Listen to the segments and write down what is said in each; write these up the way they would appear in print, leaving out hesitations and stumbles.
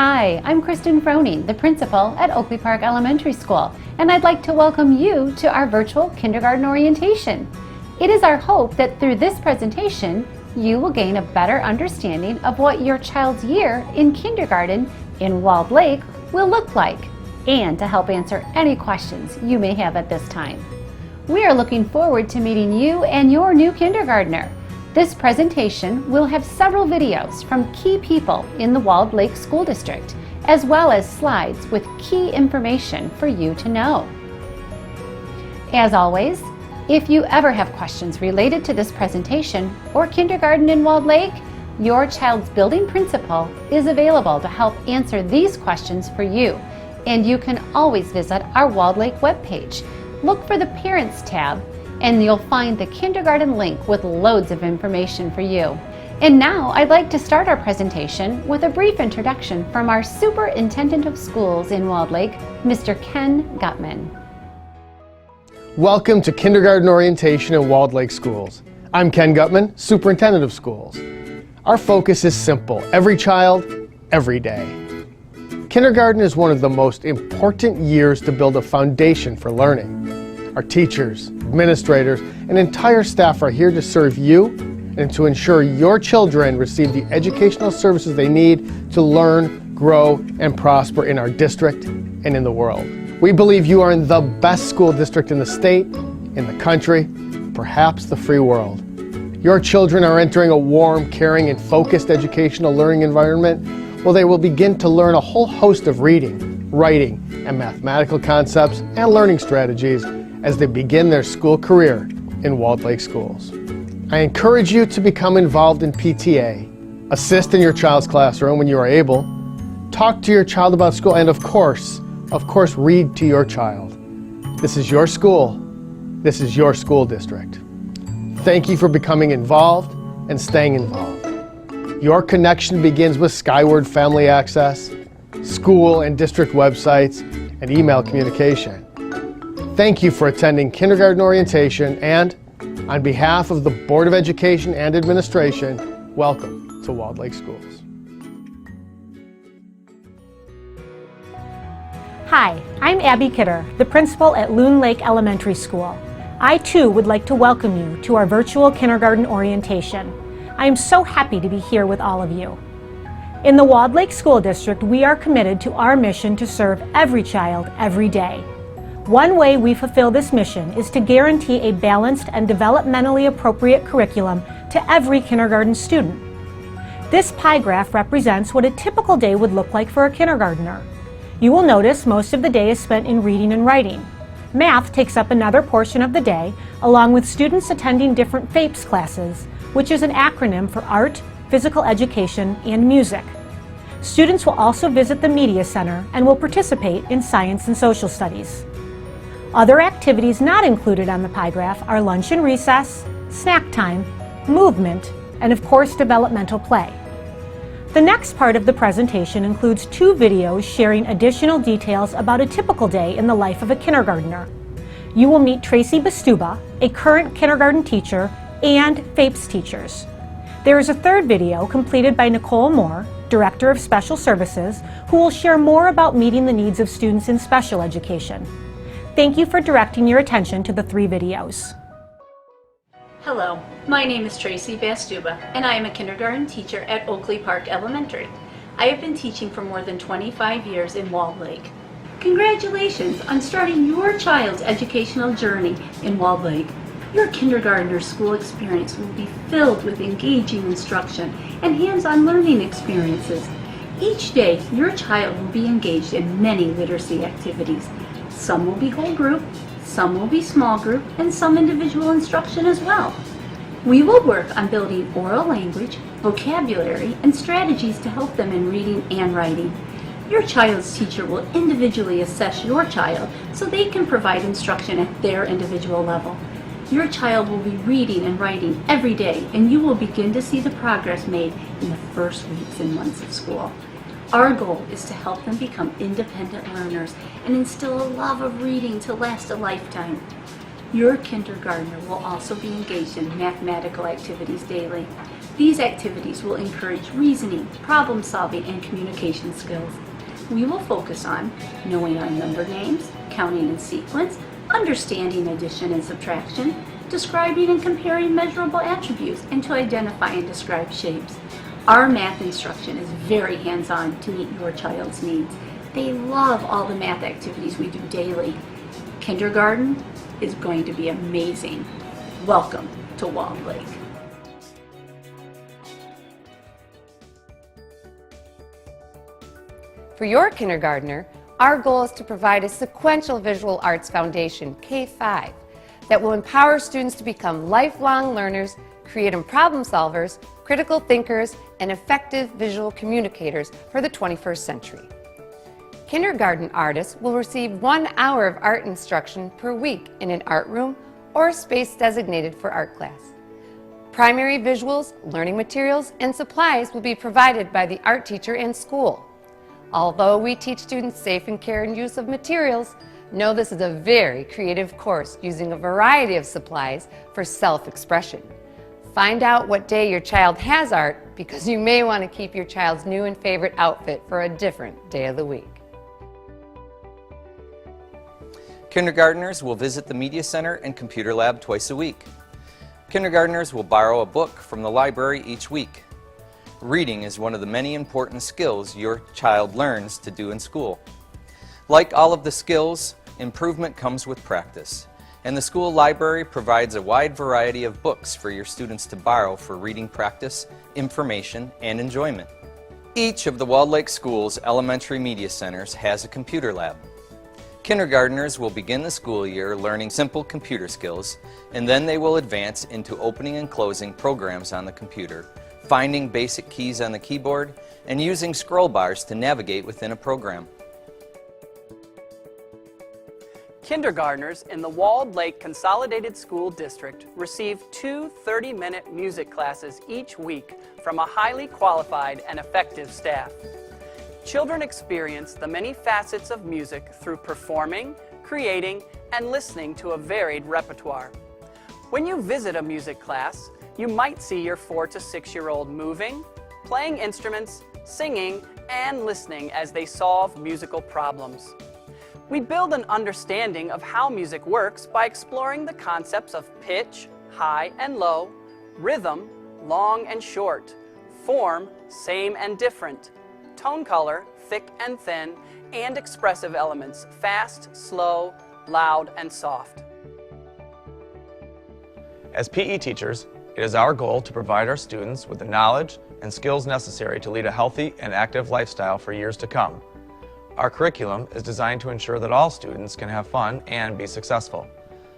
Hi, I'm Kristen Froning, the principal at Oakley Park Elementary School, and I'd like to welcome you to our virtual kindergarten orientation. It is our hope that through this presentation, you will gain a better understanding of what your child's year in kindergarten in Walled Lake will look like, and to help answer any questions you may have at this time. We are looking forward to meeting you and your new kindergartner. This presentation will have several videos from key people in the Walled Lake School District, as well as slides with key information for you to know. As always, if you ever have questions related to this presentation or kindergarten in Walled Lake, your child's building principal is available to help answer these questions for you, and you can always visit our Walled Lake webpage. Look for the Parents tab, and you'll find the kindergarten link with loads of information for you. And now I'd like to start our presentation with a brief introduction from our Superintendent of Schools in Walled Lake, Mr. Ken Gutman. Welcome to Kindergarten Orientation in Walled Lake Schools. I'm Ken Gutman, Superintendent of Schools. Our focus is simple: every child, every day. Kindergarten is one of the most important years to build a foundation for learning. Our teachers, administrators, and entire staff are here to serve you and to ensure your children receive the educational services they need to learn, grow, and prosper in our district and in the world. We believe you are in the best school district in the state, in the country, perhaps the free world. Your children are entering a warm, caring, and focused educational learning environment where they will begin to learn a whole host of reading, writing, and mathematical concepts and learning strategies as they begin their school career in Walled Lake Schools. I encourage you to become involved in PTA, assist in your child's classroom when you are able, talk to your child about school, and of course, read to your child. This is your school. This is your school district. Thank you for becoming involved and staying involved. Your connection begins with Skyward Family Access, school and district websites, and email communication. Thank you for attending kindergarten orientation, and on behalf of the Board of Education and Administration, welcome to Walled Lake Schools. Hi, I'm Abby Kidder, the principal at Loon Lake Elementary School. I too would like to welcome you to our virtual kindergarten orientation. I am so happy to be here with all of you. In the Walled Lake School District, we are committed to our mission to serve every child every day. One way we fulfill this mission is to guarantee a balanced and developmentally appropriate curriculum to every kindergarten student. This pie graph represents what a typical day would look like for a kindergartner. You will notice most of the day is spent in reading and writing. Math takes up another portion of the day, along with students attending different FAPES classes, which is an acronym for Art, Physical Education, and Music. Students will also visit the Media Center and will participate in Science and Social Studies. Other activities not included on the pie graph are lunch and recess, snack time, movement, and of course developmental play. The next part of the presentation includes 2 videos sharing additional details about a typical day in the life of a kindergartner. You will meet Tracy Bastuba, a current kindergarten teacher, and FAPES teachers. There is a 3rd video completed by Nicole Moore, Director of Special Services, who will share more about meeting the needs of students in special education. Thank you for directing your attention to the 3 videos. Hello, my name is Tracy Bastuba, and I am a kindergarten teacher at Oakley Park Elementary. I have been teaching for more than 25 years in Walled Lake. Congratulations on starting your child's educational journey in Walled Lake. Your kindergartner school experience will be filled with engaging instruction and hands-on learning experiences. Each day, your child will be engaged in many literacy activities. Some will be whole group, some will be small group, and some individual instruction as well. We will work on building oral language, vocabulary, and strategies to help them in reading and writing. Your child's teacher will individually assess your child so they can provide instruction at their individual level. Your child will be reading and writing every day, and you will begin to see the progress made in the first weeks and months of school. Our goal is to help them become independent learners and instill a love of reading to last a lifetime. Your kindergartner will also be engaged in mathematical activities daily. These activities will encourage reasoning, problem solving, and communication skills. We will focus on knowing our number names, counting in sequence, understanding addition and subtraction, describing and comparing measurable attributes, and to identify and describe shapes. Our math instruction is very hands-on to meet your child's needs. They love all the math activities we do daily. Kindergarten is going to be amazing. Welcome to Walled Lake. For your kindergartner, our goal is to provide a sequential visual arts foundation, K-5, that will empower students to become lifelong learners, creative problem solvers, critical thinkers, and effective visual communicators for the 21st century. Kindergarten artists will receive 1 hour of art instruction per week in an art room or space designated for art class. Primary visuals, learning materials, and supplies will be provided by the art teacher and school. Although we teach students safe and care and use of materials, know this is a very creative course using a variety of supplies for self-expression. Find out what day your child has art, because you may want to keep your child's new and favorite outfit for a different day of the week. Kindergartners will visit the Media Center and Computer Lab twice a week. Kindergartners will borrow a book from the library each week. Reading is one of the many important skills your child learns to do in school. Like all of the skills, improvement comes with practice, and the school library provides a wide variety of books for your students to borrow for reading practice, information, and enjoyment. Each of the Walled Lake Schools' elementary media centers has a computer lab. Kindergartners will begin the school year learning simple computer skills, and then they will advance into opening and closing programs on the computer, finding basic keys on the keyboard, and using scroll bars to navigate within a program. Kindergartners in the Walled Lake Consolidated School District receive 2 30-minute music classes each week from a highly qualified and effective staff. Children experience the many facets of music through performing, creating, and listening to a varied repertoire. When you visit a music class, you might see your 4 to 6-year-old moving, playing instruments, singing, and listening as they solve musical problems. We build an understanding of how music works by exploring the concepts of pitch, high and low, rhythm, long and short, form, same and different, tone color, thick and thin, and expressive elements, fast, slow, loud, and soft. As PE teachers, it is our goal to provide our students with the knowledge and skills necessary to lead a healthy and active lifestyle for years to come. Our curriculum is designed to ensure that all students can have fun and be successful.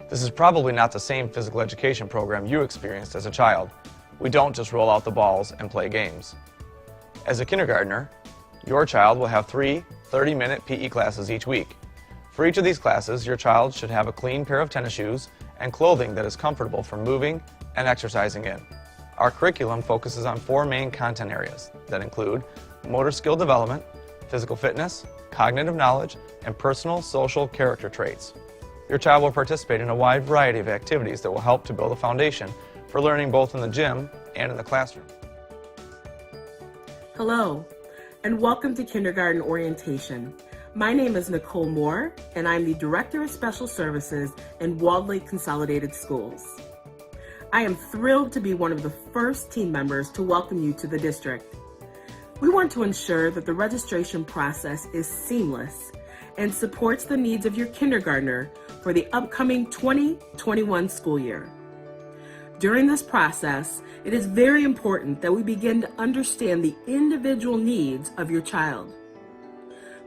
This is probably not the same physical education program you experienced as a child. We don't just roll out the balls and play games. As a kindergartner, your child will have 3 30-minute PE classes each week. For each of these classes, your child should have a clean pair of tennis shoes and clothing that is comfortable for moving and exercising in. Our curriculum focuses on 4 main content areas that include motor skill development, physical fitness, cognitive knowledge, and personal social character traits. Your child will participate in a wide variety of activities that will help to build a foundation for learning both in the gym and in the classroom. Hello, and welcome to Kindergarten Orientation. My name is Nicole Moore, and I'm the Director of Special Services in Walled Lake Consolidated Schools. I am thrilled to be one of the first team members to welcome you to the district. We want to ensure that the registration process is seamless and supports the needs of your kindergartner for the upcoming 2021 school year. During this process, it is very important that we begin to understand the individual needs of your child.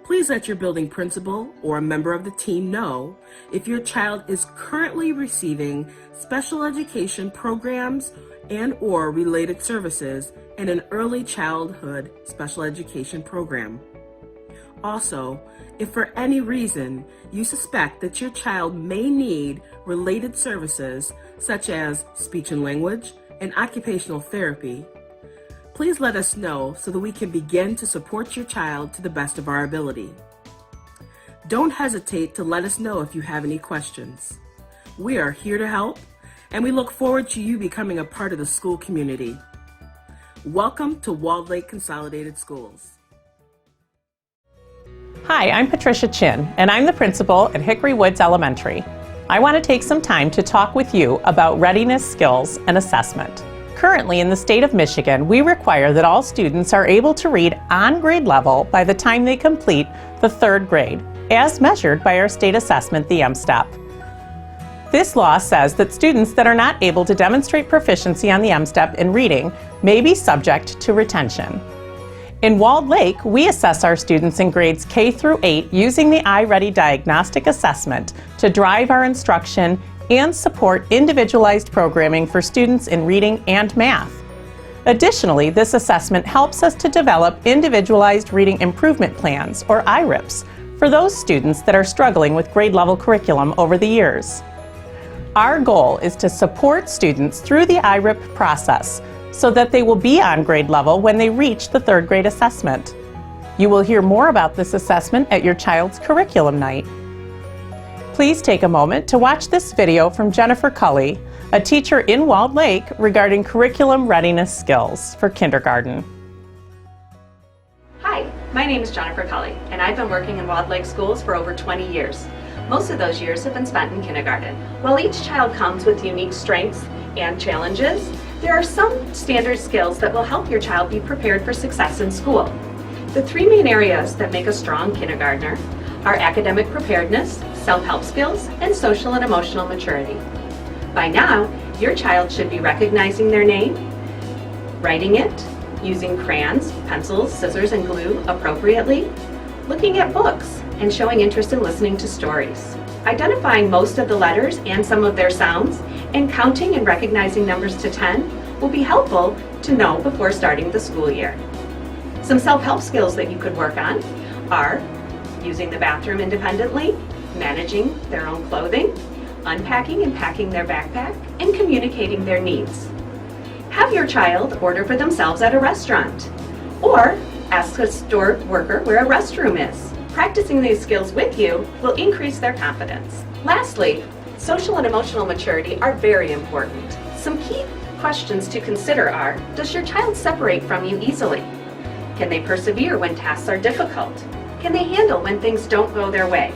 Please let your building principal or a member of the team know if your child is currently receiving special education programs and/or related services in an early childhood special education program. Also, if for any reason you suspect that your child may need related services such as speech and language and occupational therapy, please let us know so that we can begin to support your child to the best of our ability. Don't hesitate to let us know if you have any questions. We are here to help, and we look forward to you becoming a part of the school community. Welcome to Walled Lake Consolidated Schools. Hi, I'm Patricia Chin, and I'm the principal at Hickory Woods Elementary. I want to take some time to talk with you about readiness, skills, and assessment. Currently, in the state of Michigan, we require that all students are able to read on grade level by the time they complete the 3rd grade, as measured by our state assessment, the M-STEP. This law says that students that are not able to demonstrate proficiency on the M-STEP in reading may be subject to retention. In Walled Lake, we assess our students in grades K through 8 using the iReady diagnostic assessment to drive our instruction and support individualized programming for students in reading and math. Additionally, this assessment helps us to develop individualized reading improvement plans, or IRIPs, for those students that are struggling with grade-level curriculum over the years. Our goal is to support students through the IRIP process so that they will be on grade level when they reach the 3rd grade assessment. You will hear more about this assessment at your child's curriculum night. Please take a moment to watch this video from Jennifer Cully, a teacher in Walled Lake, regarding curriculum readiness skills for kindergarten. Hi, my name is Jennifer Cully, and I've been working in Walled Lake schools for over 20 years. Most of those years have been spent in kindergarten. While each child comes with unique strengths and challenges, there are some standard skills that will help your child be prepared for success in school. The 3 main areas that make a strong kindergartner are academic preparedness, self-help skills, and social and emotional maturity. By now, your child should be recognizing their name, writing it, using crayons, pencils, scissors, and glue appropriately, looking at books, and showing interest in listening to stories. Identifying most of the letters and some of their sounds, and counting and recognizing numbers to 10 will be helpful to know before starting the school year. Some self-help skills that you could work on are using the bathroom independently, managing their own clothing, unpacking and packing their backpack, and communicating their needs. Have your child order for themselves at a restaurant, or ask a store worker where a restroom is. Practicing these skills with you will increase their confidence. Lastly, social and emotional maturity are very important. Some key questions to consider are, does your child separate from you easily? Can they persevere when tasks are difficult? Can they handle when things don't go their way?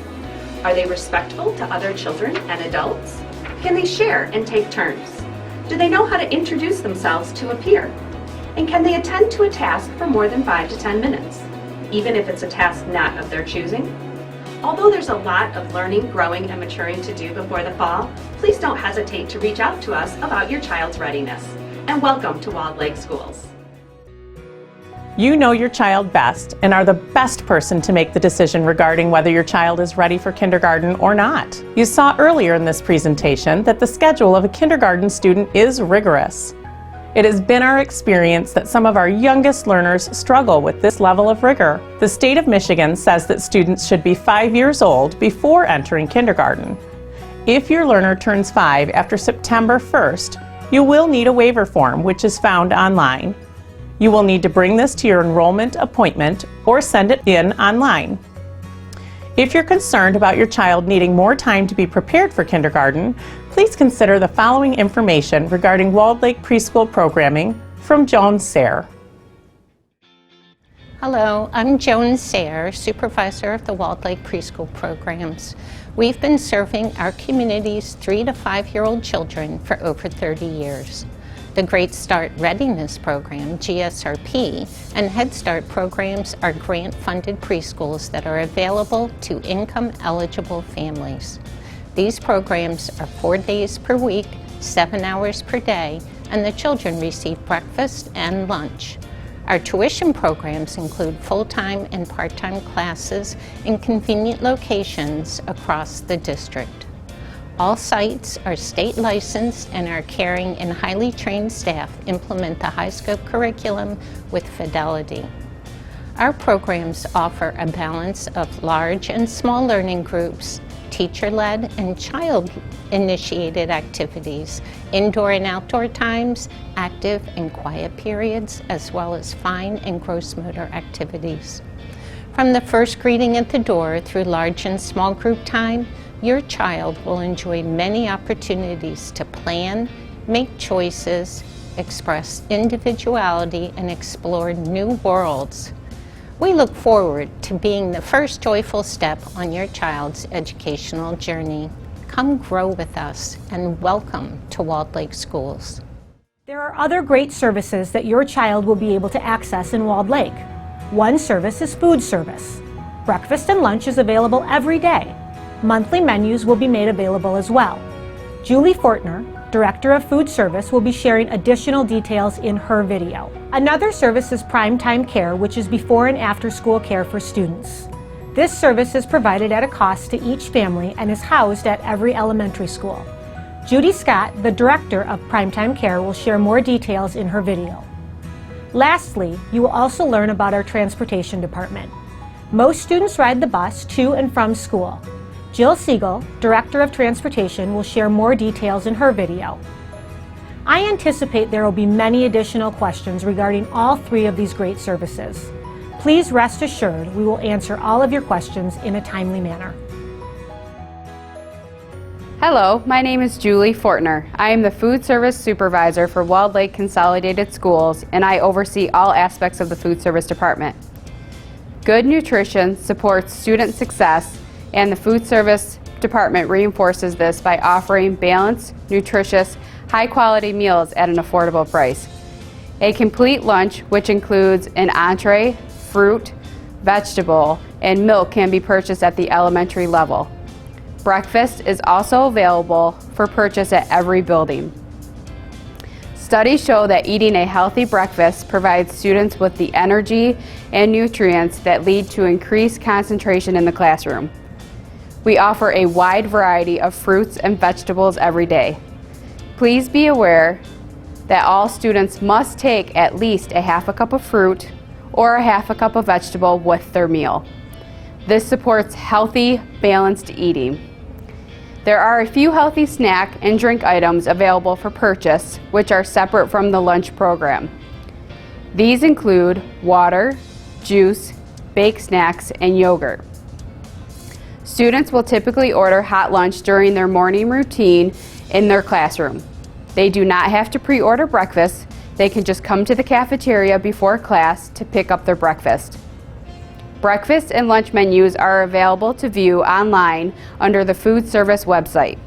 Are they respectful to other children and adults? Can they share and take turns? Do they know how to introduce themselves to a peer? And can they attend to a task for more than 5 to 10 minutes, even if it's a task not of their choosing? Although there's a lot of learning, growing, and maturing to do before the fall, please don't hesitate to reach out to us about your child's readiness. And welcome to Walled Lake Schools. You know your child best and are the best person to make the decision regarding whether your child is ready for kindergarten or not. You saw earlier in this presentation that the schedule of a kindergarten student is rigorous. It has been our experience that some of our youngest learners struggle with this level of rigor. The state of Michigan says that students should be 5 years old before entering kindergarten. If your learner turns 5 after September 1st, you will need a waiver form, which is found online. You will need to bring this to your enrollment appointment or send it in online. If you're concerned about your child needing more time to be prepared for kindergarten, please consider the following information regarding Walled Lake preschool programming from Joan Sayre. Hello, I'm Joan Sayre, supervisor of the Walled Lake preschool programs. We've been serving our community's 3 to 5-year-old children for over 30 years. The Great Start Readiness Program, GSRP, and Head Start programs are grant-funded preschools that are available to income-eligible families. These programs are 4 days per week, 7 hours per day, and the children receive breakfast and lunch. Our tuition programs include full-time and part-time classes in convenient locations across the district. All sites are state licensed, and our caring and highly trained staff implement the high-scope curriculum with fidelity. Our programs offer a balance of large and small learning groups, teacher-led and child-initiated activities, indoor and outdoor times, active and quiet periods, as well as fine and gross motor activities. From the first greeting at the door through large and small group time, your child will enjoy many opportunities to plan, make choices, express individuality, and explore new worlds. We look forward to being the first joyful step on your child's educational journey. Come grow with us, and welcome to Walled Lake Schools. There are other great services that your child will be able to access in Walled Lake. One service is food service. Breakfast and lunch is available every day. Monthly menus will be made available as well. Julie Fortner, Director of Food Service, will be sharing additional details in her video. Another service is Primetime Care, which is before and after school care for students. This service is provided at a cost to each family and is housed at every elementary school. Judy Scott, the Director of Primetime Care, will share more details in her video. Lastly, you will also learn about our transportation department. Most students ride the bus to and from school. Jill Siegel, Director of Transportation, will share more details in her video. I anticipate there will be many additional questions regarding all three of these great services. Please rest assured we will answer all of your questions in a timely manner. Hello, my name is Julie Fortner. I am the Food Service Supervisor for Walled Lake Consolidated Schools, and I oversee all aspects of the Food Service Department. Good nutrition supports student success, and the Food Service Department reinforces this by offering balanced, nutritious, high-quality meals at an affordable price. A complete lunch, which includes an entree, fruit, vegetable, and milk, can be purchased at the elementary level. Breakfast is also available for purchase at every building. Studies show that eating a healthy breakfast provides students with the energy and nutrients that lead to increased concentration in the classroom. We offer a wide variety of fruits and vegetables every day. Please be aware that all students must take at least a half a cup of fruit or a half a cup of vegetable with their meal. This supports healthy, balanced eating. There are a few healthy snack and drink items available for purchase, which are separate from the lunch program. These include water, juice, baked snacks, and yogurt. Students will typically order hot lunch during their morning routine in their classroom. They do not have to pre-order breakfast. They can just come to the cafeteria before class to pick up their breakfast. Breakfast and lunch menus are available to view online under the food service website.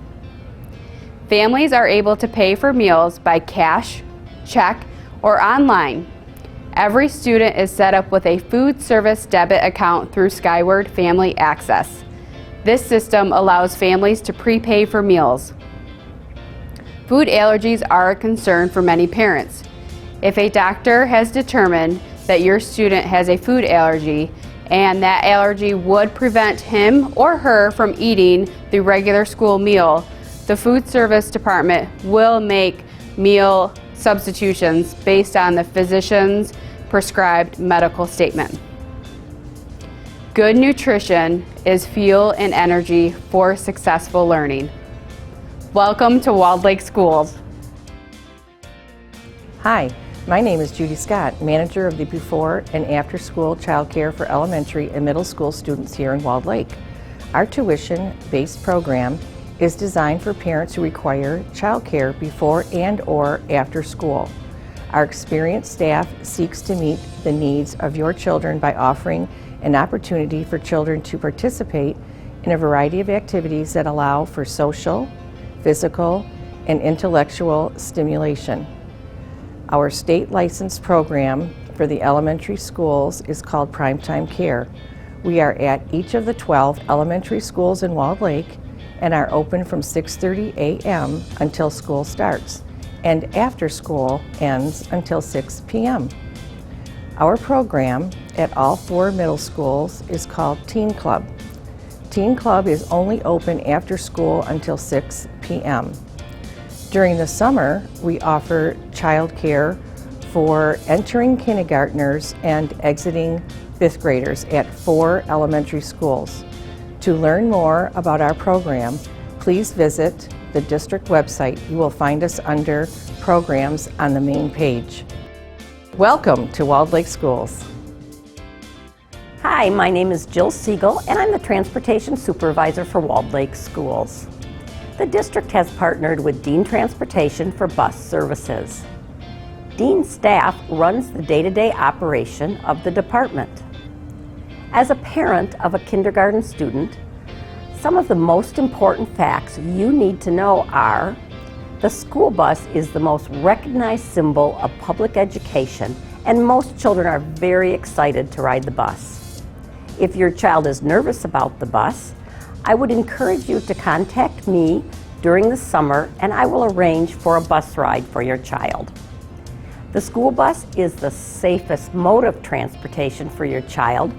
Families are able to pay for meals by cash, check, or online. Every student is set up with a food service debit account through Skyward Family Access. This system allows families to prepay for meals. Food allergies are a concern for many parents. If a doctor has determined that your student has a food allergy, and that allergy would prevent him or her from eating the regular school meal, the Food Service Department will make meal substitutions based on the physician's prescribed medical statement. Good nutrition is fuel and energy for successful learning. Welcome to Walled Lake Schools. Hi. My name is Judy Scott, manager of the before and after school child care for elementary and middle school students here in Walled Lake. Our tuition-based program is designed for parents who require child care before and or after school. Our experienced staff seeks to meet the needs of your children by offering an opportunity for children to participate in a variety of activities that allow for social, physical, and intellectual stimulation. Our state licensed program for the elementary schools is called Primetime Care. We are at each of the 12 elementary schools in Walled Lake and are open from 6:30 a.m. until school starts, and after school ends until 6 p.m. Our program at all 4 middle schools is called Teen Club. Teen Club is only open after school until 6 p.m. During the summer, we offer child care for entering kindergartners and exiting 5th graders at 4 elementary schools. To learn more about our program, please visit the district website. You will find us under Programs on the main page. Welcome to Walled Lake Schools. Hi, Hi, my name is Jill Siegel, and I'm the Transportation Supervisor for Walled Lake Schools. The district has partnered with Dean Transportation for bus services. Dean staff runs the day-to-day operation of the department. As a parent of a kindergarten student, some of the most important facts you need to know are: the school bus is the most recognized symbol of public education, and most children are very excited to ride the bus. If your child is nervous about the bus, I would encourage you to contact me during the summer, and I will arrange for a bus ride for your child. The school bus is the safest mode of transportation for your child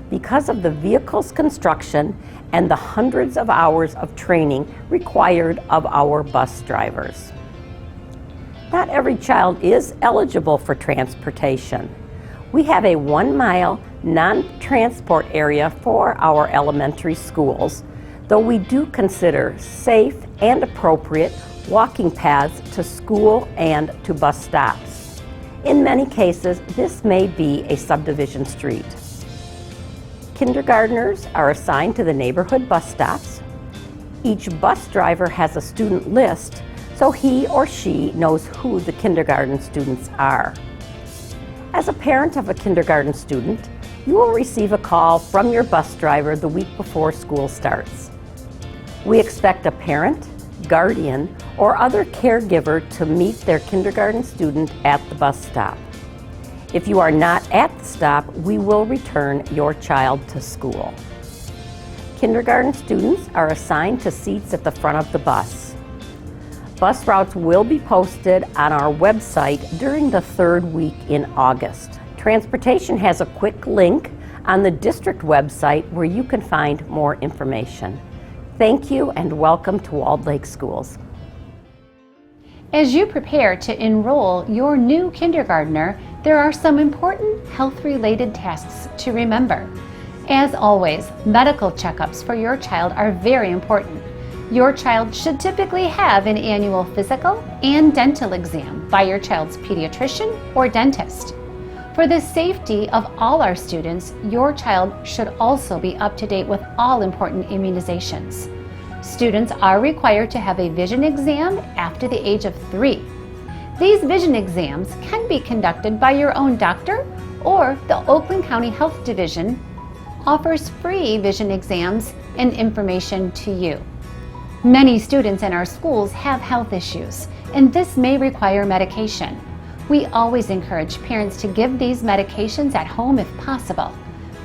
because of the vehicle's construction and the hundreds of hours of training required of our bus drivers. Not every child is eligible for transportation. We have a 1-mile non-transport area for our elementary schools, though we do consider safe and appropriate walking paths to school and to bus stops. In many cases, this may be a subdivision street. Kindergartners are assigned to the neighborhood bus stops. Each bus driver has a student list, so he or she knows who the kindergarten students are. As a parent of a kindergarten student, you will receive a call from your bus driver the week before school starts. We expect a parent, guardian, or other caregiver to meet their kindergarten student at the bus stop. If you are not at the stop, we will return your child to school. Kindergarten students are assigned to seats at the front of the bus. Bus routes will be posted on our website during the 3rd week in August. Transportation has a quick link on the district website where you can find more information. Thank you and welcome to Walled Lake Schools. As you prepare to enroll your new kindergartner, there are some important health-related tasks to remember. As always, medical checkups for your child are very important. Your child should typically have an annual physical and dental exam by your child's pediatrician or dentist. For the safety of all our students, your child should also be up to date with all important immunizations. Students are required to have a vision exam after the age of 3. These vision exams can be conducted by your own doctor, or the Oakland County Health Division offers free vision exams and information to you. Many students in our schools have health issues, and this may require medication. We always encourage parents to give these medications at home if possible.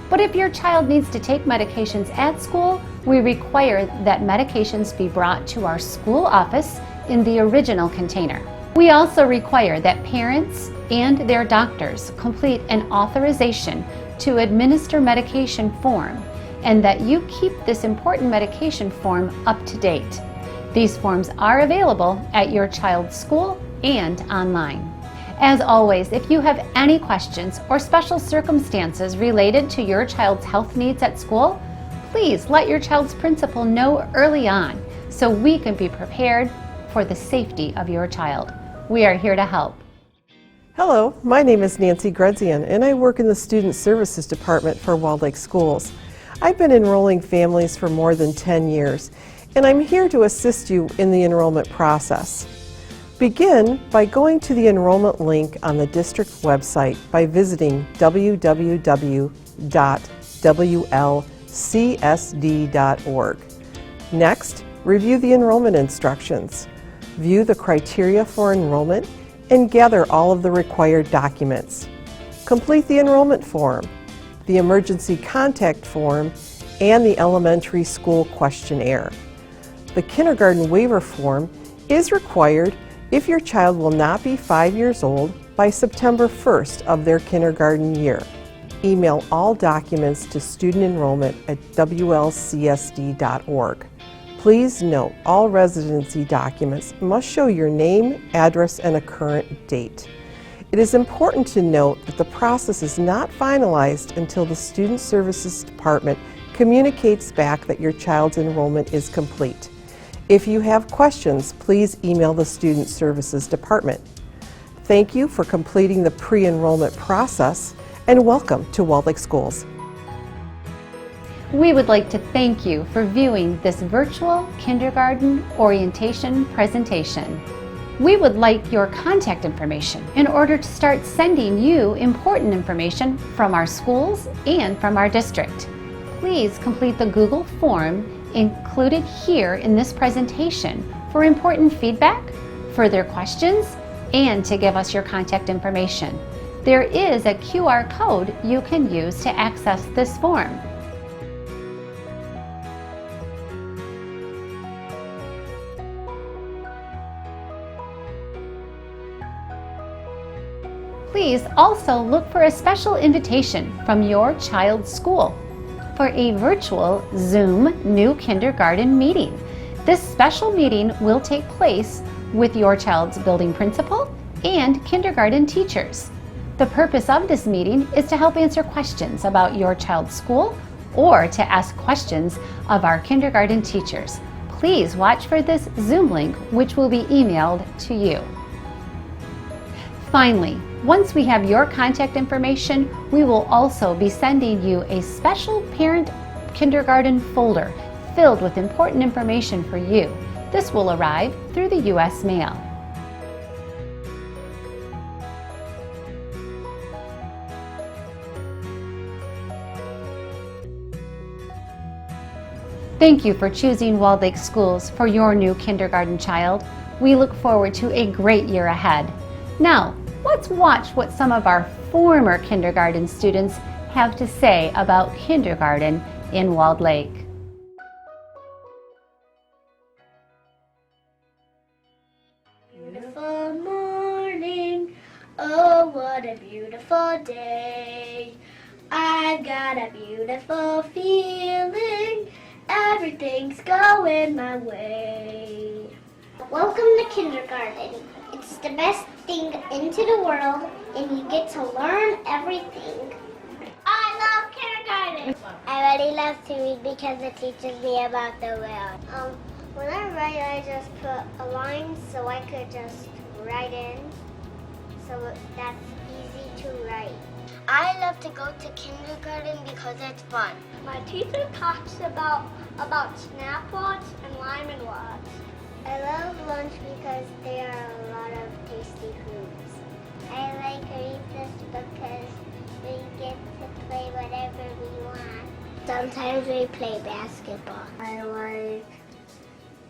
But if your child needs to take medications at school, we require that medications be brought to our school office in the original container. We also require that parents and their doctors complete an authorization to administer medication form, and that you keep this important medication form up to date. These forms are available at your child's school and online. As always, if you have any questions or special circumstances related to your child's health needs at school, please let your child's principal know early on so we can be prepared for the safety of your child. We are here to help. Hello, my name is Nancy Gredzian, and I work in the Student Services Department for Walled Lake Schools. I've been enrolling families for more than 10 years, and I'm here to assist you in the enrollment process. Begin by going to the enrollment link on the district website by visiting www.WLCSD.org. Next, review the enrollment instructions. View the criteria for enrollment and gather all of the required documents. Complete the enrollment form, the emergency contact form, and the elementary school questionnaire. The kindergarten waiver form is required if your child will not be 5 years old by September 1st of their kindergarten year. Email all documents to studentenrollment@WLCSD.org. Please note all residency documents must show your name, address, and a current date. It is important to note that the process is not finalized until the Student Services Department communicates back that your child's enrollment is complete. If you have questions, please email the Student Services Department. Thank you for completing the pre-enrollment process, and welcome to Walled Lake Schools. We would like to thank you for viewing this virtual kindergarten orientation presentation. We would like your contact information in order to start sending you important information from our schools and from our district. Please complete the Google form included here in this presentation for important feedback, further questions, and to give us your contact information. There is a QR code you can use to access this form. Please also look for a special invitation from your child's school for a virtual Zoom new kindergarten meeting. This special meeting will take place with your child's building principal and kindergarten teachers. The purpose of this meeting is to help answer questions about your child's school or to ask questions of our kindergarten teachers. Please watch for this Zoom link, which will be emailed to you. Finally, once we have your contact information, we will also be sending you a special parent kindergarten folder filled with important information for you. This will arrive through the U.S. mail. Thank you for choosing Walled Lake Schools for your new kindergarten child. We look forward to a great year ahead. Now, let's watch what some of our former kindergarten students have to say about kindergarten in Walled Lake. Beautiful morning, oh what a beautiful day. I've got a beautiful feeling, everything's going my way. Welcome to kindergarten. It's the best thing into the world and you get to learn everything. I love kindergarten. I really love to read because it teaches me about the world. When I write, I just put a line so I could just write in, so that's easy to write. I love to go to kindergarten because it's fun. My teacher talks about snap-lots and lyman lots. I love lunch because there are a lot of tasty foods. I like recess because we get to play whatever we want. Sometimes we play basketball. I like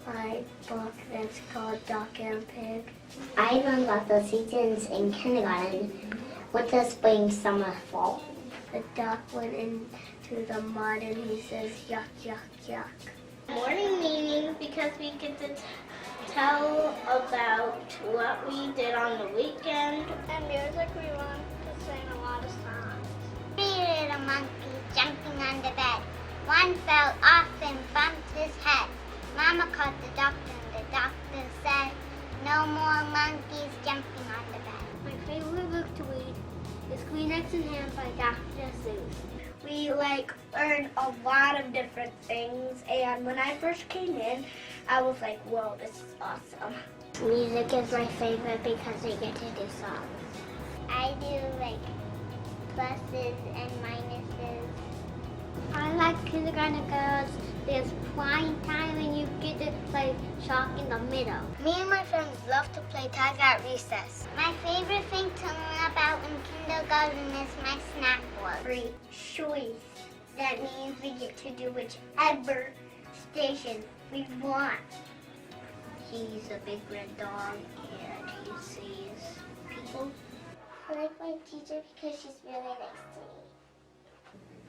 my book that's called Duck and Pig. I learned about the seasons in kindergarten with the spring, summer, fall. The duck went into the mud and he says yuck, yuck, yuck. Morning meeting because we get to tell about what we did on the weekend. And music, we learned to sing a lot of songs. 3 little monkeys jumping on the bed. One fell off and bumped his head. Mama called the doctor and the doctor said, no more monkeys jumping on the bed. My favorite book to read is Kleenex in Hand by Dr. Seuss. We learned a lot of different things, and when I first came in, I was like, whoa, this is awesome. Music is my favorite because we get to do songs. I do pluses and minuses. I like kindergarten girls. There's flying time and you get to play chalk in the middle. Me and my friends love to play tag at recess. My favorite thing to learn about in kindergarten is my snack board. Free choice. That means we get to do whichever station we want. He's a big red dog and he sees people. I like my teacher because she's really nice to me.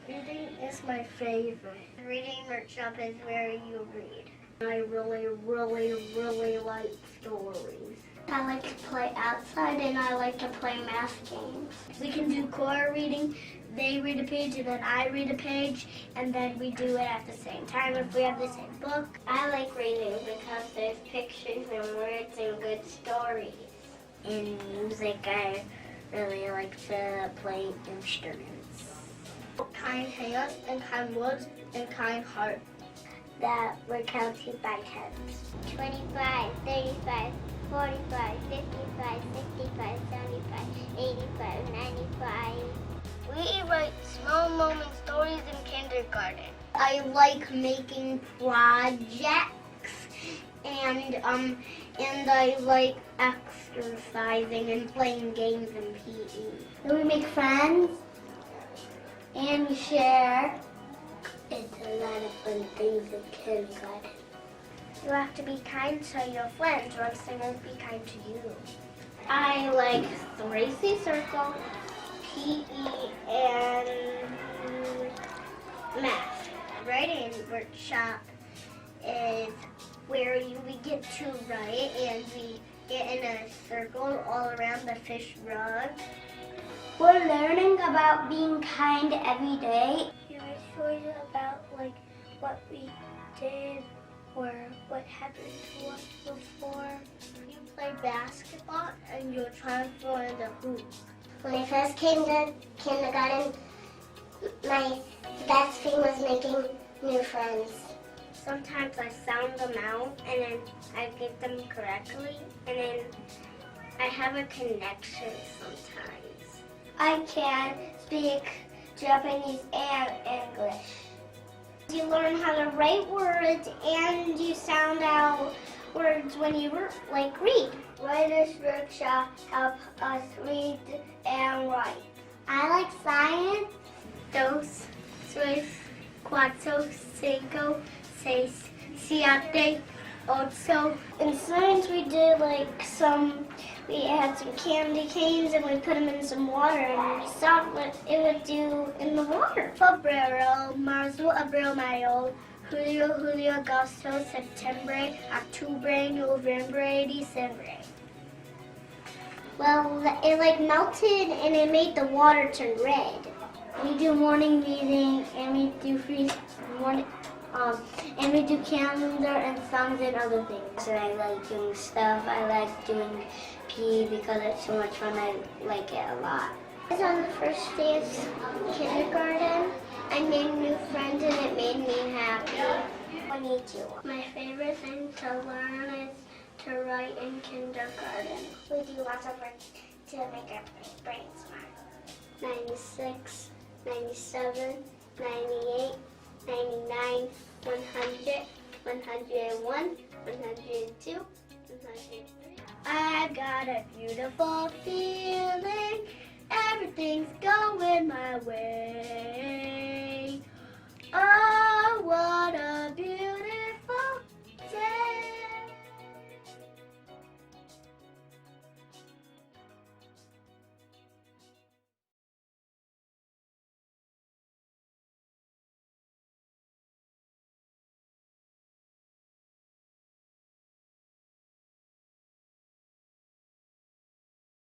Reading is my favorite. Reading workshop is where you read. I really, really, really like stories. I like to play outside and I like to play math games. We can do core reading. They read a page and then I read a page and then we do it at the same time if we have the same book. I like reading because there's pictures and words and good stories. In music, I really like to play instruments. Kind hands and kind words and kind heart. That we're counting by tens. 25, 35, 45, 55, 65, 75, 85, 95. We write small moment stories in kindergarten. I like making projects and I like exercising and playing games in PE. Then we make friends and we share. It's a lot of fun things in kindergarten. You have to be kind to your friends or else they won't be kind to you. I like 3C Circle, PE, and math. Writing workshop is where we get to write and we get in a circle all around the fish rug. We're learning about being kind every day. You write stories about like what we did or what happened to us before. You play basketball and you're trying to throw in the hoop. When I first came to kindergarten, my best thing was making new friends. Sometimes I sound them out and then I get them correctly and then I have a connection sometimes. I can speak Japanese and English. You learn how to write words and you sound out words when you read. Writers' workshop help us read and write. I like science. Dos, tres, cuatro, cinco, seis, siete, ocho. In science we did we had some candy canes and we put them in some water and we saw what it would do in the water. Febrero, marzo, abril, mayo, julio, agosto, septiembre, octubre, novembre, diciembre. Well, it melted and it made the water turn red. We do morning reading and we do and we do calendar and songs and other things. And I like doing stuff. I like doing PE because it's so much fun. I like it a lot. I was on the first day of kindergarten. I made new friends and it made me happy. My favorite thing to learn is to write in kindergarten. We do lots of work to make our brains smart. 96, 97, 98, 99, 100, 101, 102, 103. I got a beautiful feeling. Everything's going my way.